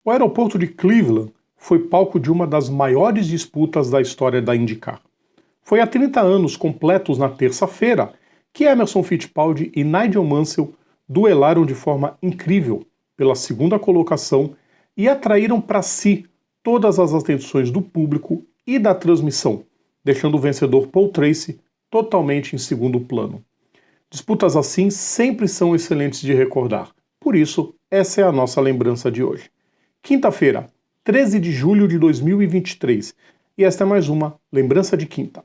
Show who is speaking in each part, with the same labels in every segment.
Speaker 1: O aeroporto de Cleveland foi palco de uma das maiores disputas da história da IndyCar. Foi há 30 anos completos na terça-feira que Emerson Fittipaldi e Nigel Mansell duelaram de forma incrível pela segunda colocação e atraíram para si todas as atenções do público e da transmissão, deixando o vencedor Paul Tracy totalmente em segundo plano. Disputas assim sempre são excelentes de recordar, por isso essa é a nossa lembrança de hoje. Quinta-feira, 13 de julho de 2023, e esta é mais uma Lembrança de Quinta.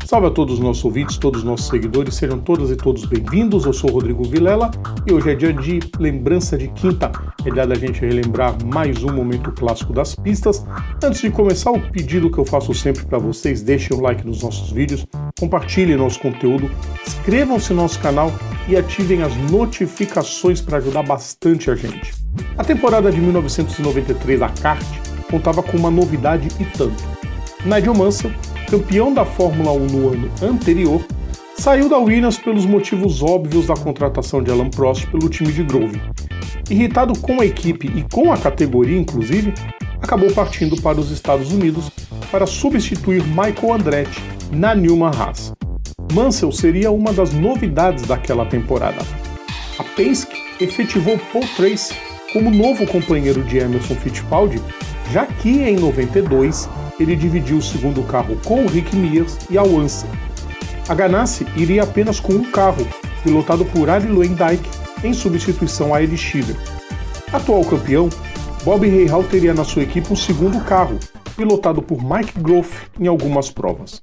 Speaker 1: Salve a todos os nossos ouvintes, todos os nossos seguidores, sejam todas e todos bem-vindos. Eu sou o Rodrigo Vilela e hoje é dia de Lembrança de Quinta. É dia da gente relembrar mais um momento clássico das pistas. Antes de começar, o pedido que eu faço sempre para vocês: deixem o like nos nossos vídeos, compartilhem nosso conteúdo, inscrevam-se no nosso canal e ativem as notificações para ajudar bastante a gente. A temporada de 1993 da kart contava com uma novidade e tanto. Nigel Mansell, campeão da Fórmula 1 no ano anterior, saiu da Williams pelos motivos óbvios da contratação de Alain Prost pelo time de Grove. Irritado com a equipe e com a categoria, inclusive, acabou partindo para os Estados Unidos para substituir Michael Andretti na Newman Haas. Mansell seria uma das novidades daquela temporada. A Penske efetivou Paul Tracy como novo companheiro de Emerson Fittipaldi, já que em 92 ele dividiu o segundo carro com o Rick Mears e Al Unser. A Ganassi iria apenas com um carro, pilotado por Arie Luyendyk, em substituição a Eddie Cheever. Atual campeão, Bob Rahal teria na sua equipe um segundo carro, pilotado por Mike Groff em algumas provas.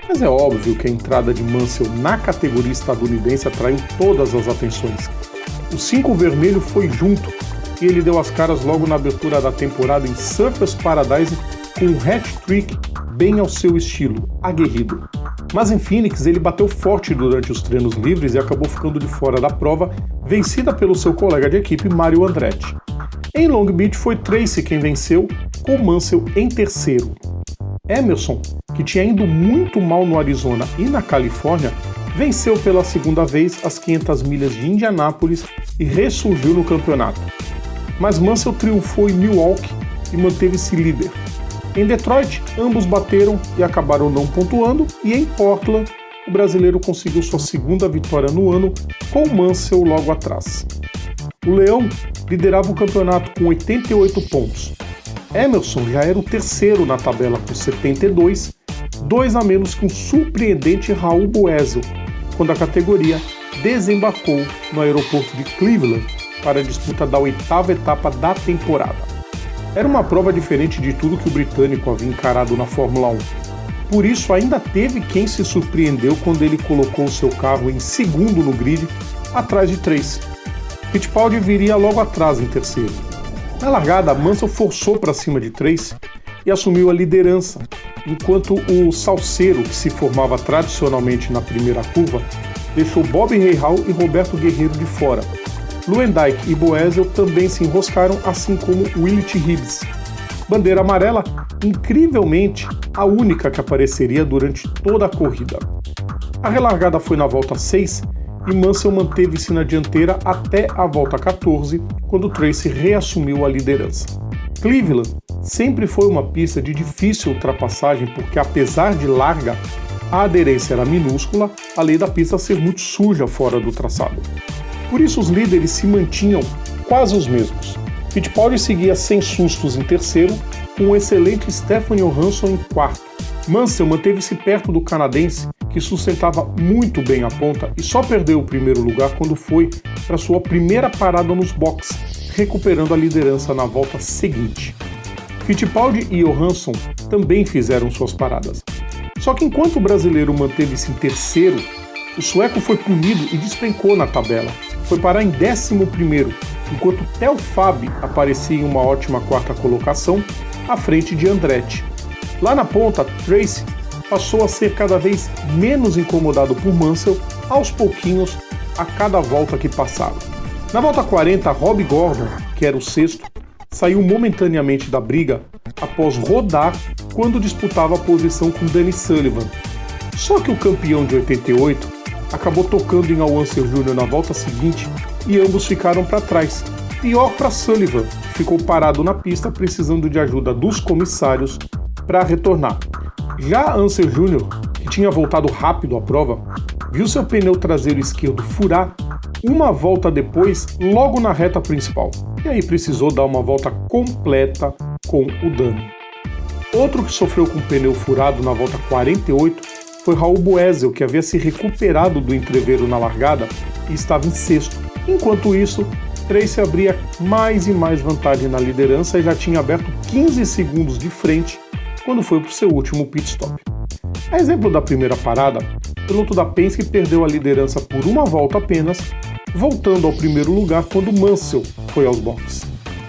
Speaker 1: Mas é óbvio que a entrada de Mansell na categoria estadunidense atraiu todas as atenções. O 5 vermelho foi junto, e ele deu as caras logo na abertura da temporada em Surfers Paradise com um hat-trick bem ao seu estilo, aguerrido. Mas em Phoenix ele bateu forte durante os treinos livres e acabou ficando de fora da prova, vencida pelo seu colega de equipe Mario Andretti. Em Long Beach foi Tracy quem venceu, com Mansell em terceiro. Emerson, que tinha ido muito mal no Arizona e na Califórnia, venceu pela segunda vez as 500 milhas de Indianápolis e ressurgiu no campeonato. Mas Mansell triunfou em Milwaukee e manteve-se líder. Em Detroit, ambos bateram e acabaram não pontuando, e em Portland, o brasileiro conseguiu sua segunda vitória no ano, com Mansell logo atrás. O Leão liderava o campeonato com 88 pontos. Emerson já era o terceiro na tabela com 72, 2 a menos que um surpreendente Raul Boesel, quando a categoria desembarcou no aeroporto de Cleveland para a disputa da 8ª etapa da temporada. Era uma prova diferente de tudo que o britânico havia encarado na Fórmula 1. Por isso, ainda teve quem se surpreendeu quando ele colocou o seu carro em segundo no grid, atrás de Tracy. Fittipaldi viria logo atrás em terceiro. Na largada, Mansell forçou para cima de Tracy e assumiu a liderança, enquanto o salseiro, que se formava tradicionalmente na primeira curva, deixou Bob Rahal e Roberto Guerreiro de fora. Luyendyk e Boesel também se enroscaram, assim como Willett Hibbs. Bandeira amarela, incrivelmente, a única que apareceria durante toda a corrida. A relargada foi na volta 6 e Mansell manteve-se na dianteira até a volta 14, quando Tracy reassumiu a liderança. Cleveland sempre foi uma pista de difícil ultrapassagem porque, apesar de larga, a aderência era minúscula, além da pista ser muito suja fora do traçado. Por isso os líderes se mantinham quase os mesmos. Fittipaldi seguia sem sustos em terceiro, com o excelente Stefan Johansson em quarto. Mansell manteve-se perto do canadense, que sustentava muito bem a ponta e só perdeu o primeiro lugar quando foi para sua primeira parada nos boxes, recuperando a liderança na volta seguinte. Fittipaldi e Johansson também fizeram suas paradas. Só que enquanto o brasileiro manteve-se em terceiro, o sueco foi punido e despencou na tabela. Foi parar em 11º, enquanto Theo Fabi aparecia em uma ótima quarta colocação, à frente de Andretti. Lá na ponta, Tracy passou a ser cada vez menos incomodado por Mansell, aos pouquinhos, a cada volta que passava. Na volta 40, Rob Gordon, que era o sexto, saiu momentaneamente da briga após rodar quando disputava a posição com Danny Sullivan. Só que o campeão de 88 acabou tocando em Al Unser Jr. na volta seguinte e ambos ficaram para trás. Pior para Sullivan, que ficou parado na pista precisando de ajuda dos comissários para retornar. Já Unser Jr., que tinha voltado rápido à prova, viu seu pneu traseiro esquerdo furar uma volta depois, logo na reta principal, e aí precisou dar uma volta completa com o dano. Outro que sofreu com o pneu furado na volta 48 foi Raul Boesel, que havia se recuperado do entreveiro na largada e estava em sexto. Enquanto isso, Tracy abria mais e mais vantagem na liderança e já tinha aberto 15 segundos de frente quando foi para o seu último pit stop. A exemplo da primeira parada, o piloto da Penske perdeu a liderança por uma volta apenas, voltando ao primeiro lugar quando Mansell foi aos boxes.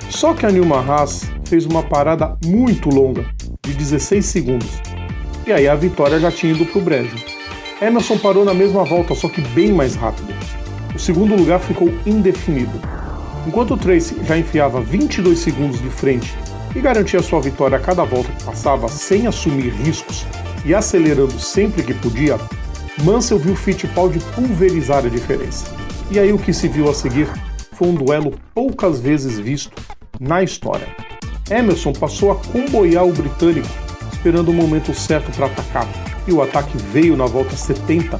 Speaker 1: Só que a Newman Haas fez uma parada muito longa, de 16 segundos, e aí a vitória já tinha ido para o brejo. Emerson parou na mesma volta, só que bem mais rápido. O segundo lugar ficou indefinido. Enquanto Tracy já enfiava 22 segundos de frente e garantia sua vitória a cada volta que passava sem assumir riscos e acelerando sempre que podia, Mansell viu Fittipaldi pulverizar a diferença. E aí o que se viu a seguir foi um duelo poucas vezes visto na história. Emerson passou a comboiar o britânico, esperando o momento certo para atacar, e o ataque veio na volta 70,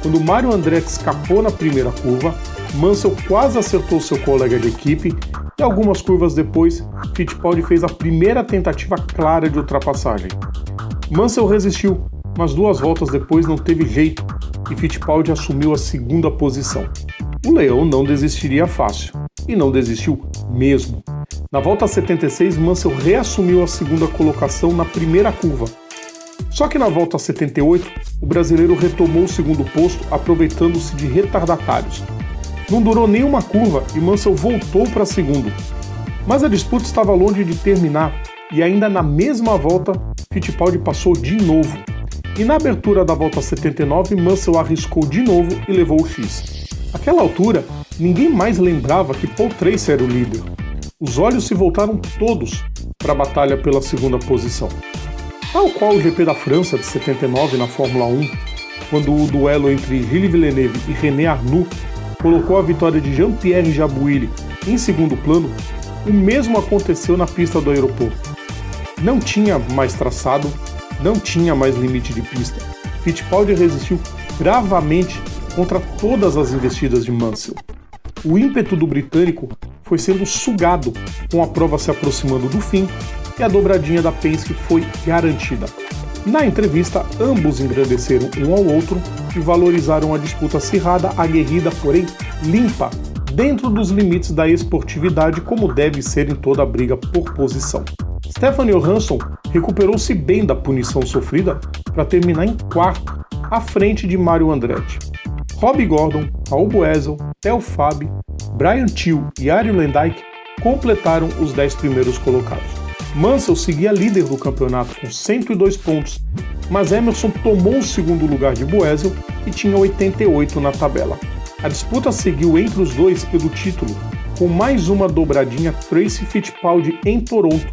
Speaker 1: quando Mario Andretti escapou na primeira curva, Mansell quase acertou seu colega de equipe, e algumas curvas depois, Fittipaldi fez a primeira tentativa clara de ultrapassagem. Mansell resistiu, mas 2 voltas depois não teve jeito, e Fittipaldi assumiu a segunda posição. O leão não desistiria fácil, e não desistiu mesmo. Na volta 76, Mansell reassumiu a segunda colocação na primeira curva. Só que na volta 78, o brasileiro retomou o segundo posto, aproveitando-se de retardatários. Não durou nem uma curva e Mansell voltou para segundo. Mas a disputa estava longe de terminar e ainda na mesma volta, Fittipaldi passou de novo. E na abertura da volta 79, Mansell arriscou de novo e levou o X. Naquela altura, ninguém mais lembrava que Paul Tracy era o líder. Os olhos se voltaram todos para a batalha pela segunda posição. Tal qual o GP da França de 79 na Fórmula 1, quando o duelo entre Gilles Villeneuve e René Arnoux colocou a vitória de Jean-Pierre Jabouille em segundo plano, o mesmo aconteceu na pista do aeroporto. Não tinha mais traçado, não tinha mais limite de pista. Fittipaldi resistiu bravamente contra todas as investidas de Mansell. O ímpeto do britânico foi sendo sugado com a prova se aproximando do fim e a dobradinha da Penske foi garantida. Na entrevista, ambos engrandeceram um ao outro e valorizaram a disputa acirrada, aguerrida, porém limpa, dentro dos limites da esportividade, como deve ser em toda a briga por posição. Stefan Johansson recuperou-se bem da punição sofrida para terminar em quarto, à frente de Mario Andretti. Robbie Gordon, Raul Boesel, Theo Fabi, Brian Thiel e Arie Luyendyk completaram os 10 primeiros colocados. Mansell seguia líder do campeonato com 102 pontos, mas Emerson tomou o segundo lugar de Boesel e tinha 88 na tabela. A disputa seguiu entre os dois pelo título, com mais uma dobradinha Tracy Fittipaldi em Toronto,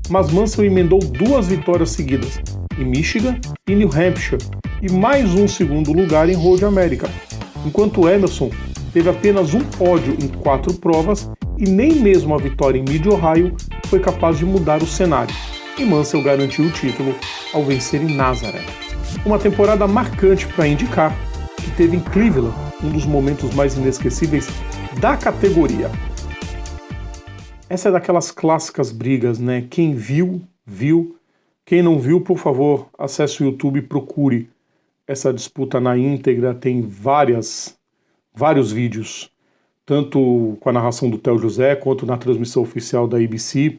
Speaker 1: mas Mansell emendou 2 vitórias seguidas, em Michigan e New Hampshire, e mais um segundo lugar em Road America, enquanto Emerson teve apenas um pódio em 4 provas e nem mesmo a vitória em Mid-Ohio foi capaz de mudar o cenário, e Mansell garantiu o título ao vencer em Nazareth. Uma temporada marcante para a IndyCar, que teve em Cleveland um dos momentos mais inesquecíveis da categoria. Essa é daquelas clássicas brigas, né? Quem viu, viu. Quem não viu, por favor, acesse o YouTube e procure essa disputa na íntegra. Tem vários vídeos, tanto com a narração do Theo José, quanto na transmissão oficial da ABC.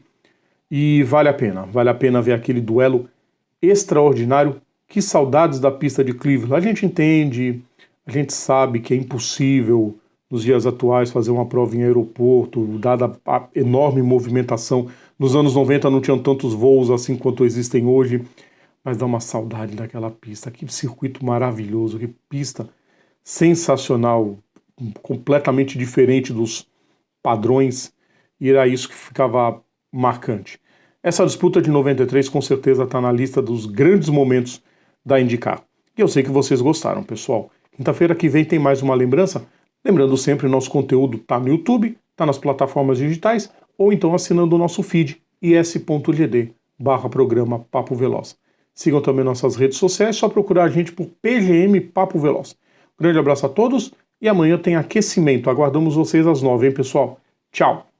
Speaker 1: E vale a pena ver aquele duelo extraordinário. Que saudades da pista de Cleveland. A gente entende, a gente sabe que é impossível nos dias atuais fazer uma prova em aeroporto, dada a enorme movimentação. Nos anos 90 não tinham tantos voos assim quanto existem hoje, mas dá uma saudade daquela pista. Que circuito maravilhoso, que pista sensacional, completamente diferente dos padrões, e era isso que ficava marcante. Essa disputa de 93 com certeza está na lista dos grandes momentos da IndyCar. E eu sei que vocês gostaram, pessoal. Quinta-feira que vem tem mais uma lembrança. Lembrando sempre, nosso conteúdo está no YouTube, está nas plataformas digitais, ou então assinando o nosso feed, is.gd/programa Papo Veloz. Sigam também nossas redes sociais, só procurar a gente por PGM Papo Veloz. Grande abraço a todos e amanhã tem aquecimento. Aguardamos vocês às 9, hein, pessoal? Tchau!